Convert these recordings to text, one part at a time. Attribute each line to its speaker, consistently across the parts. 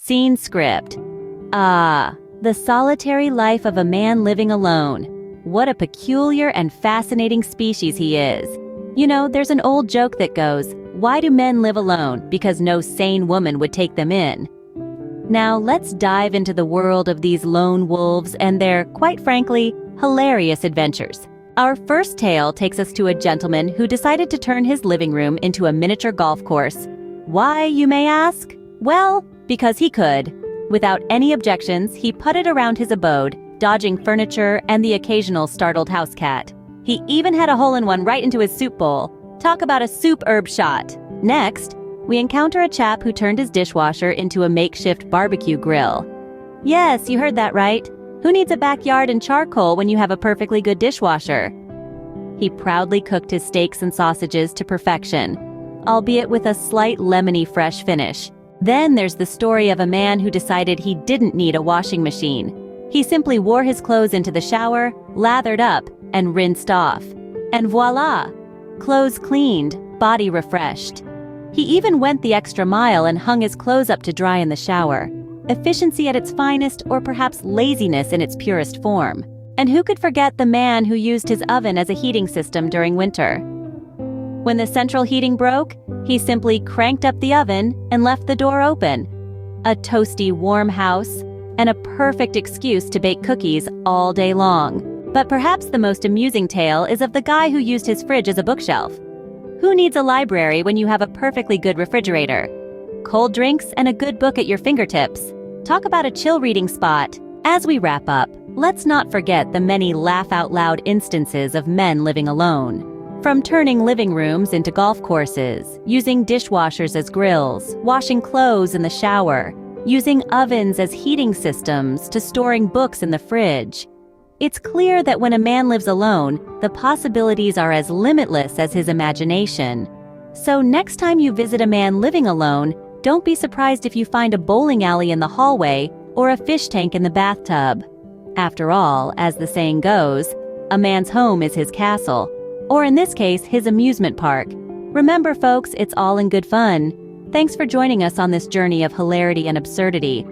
Speaker 1: Scene script. Ah, the solitary life of a man living alone. What a peculiar and fascinating species he is. You know, there's an old joke that goes, "Why do men live alone? Because no sane woman would take them in." Now let's dive into the world of these lone wolves and their, quite frankly, hilarious adventures. Our first tale takes us to a gentleman who decided to turn his living room into a miniature golf course. Why, you may ask? Well, because he could. Without any objections, he putted around his abode, dodging furniture and the occasional startled house cat. He even had a hole-in-one right into his soup bowl. Talk about a soup herb shot. Next, we encounter a chap who turned his dishwasher into a makeshift barbecue grill. Yes, you heard that right. Who needs a backyard and charcoal when you have a perfectly good dishwasher? He proudly cooked his steaks and sausages to perfection, albeit with a slight lemony fresh finish. Then there's the story of a man who decided he didn't need a washing machine. He simply wore his clothes into the shower, lathered up, and rinsed off. And voila! Clothes cleaned, body refreshed. He even went the extra mile and hung his clothes up to dry in the shower. Efficiency at its finest, or perhaps laziness in its purest form. And who could forget the man who used his oven as a heating system during winter? When the central heating broke, he simply cranked up the oven and left the door open. A toasty, warm house, and a perfect excuse to bake cookies all day long. But perhaps the most amusing tale is of the guy who used his fridge as a bookshelf. Who needs a library when you have a perfectly good refrigerator? Cold drinks and a good book at your fingertips. Talk about a chill reading spot. As we wrap up, let's not forget the many laugh-out-loud instances of men living alone. From turning living rooms into golf courses, using dishwashers as grills, washing clothes in the shower, using ovens as heating systems, to storing books in the fridge. It's clear that when a man lives alone, the possibilities are as limitless as his imagination. So next time you visit a man living alone, don't be surprised if you find a bowling alley in the hallway or a fish tank in the bathtub. After all, as the saying goes, a man's home is his castle, or in this case, his amusement park. Remember, folks, it's all in good fun. Thanks for joining us on this journey of hilarity and absurdity.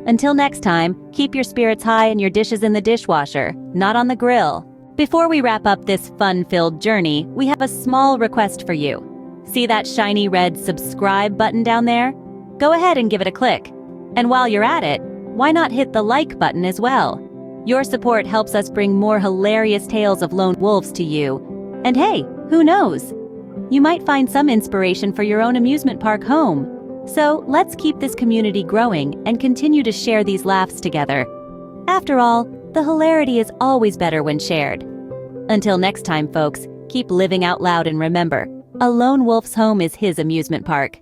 Speaker 1: Until next time, keep your spirits high and your dishes in the dishwasher, not on the grill. Before we wrap up this fun-filled journey, we have a small request for you. See that shiny red subscribe button down there? Go ahead and give it a click. And while you're at it, why not hit the like button as well? Your support helps us bring more hilarious tales of lone wolves to you. And hey, who knows? You might find some inspiration for your own amusement park home. So let's keep this community growing and continue to share these laughs together. After all, the hilarity is always better when shared. Until next time, folks, keep living out loud and remember, a lone wolf's home is his amusement park.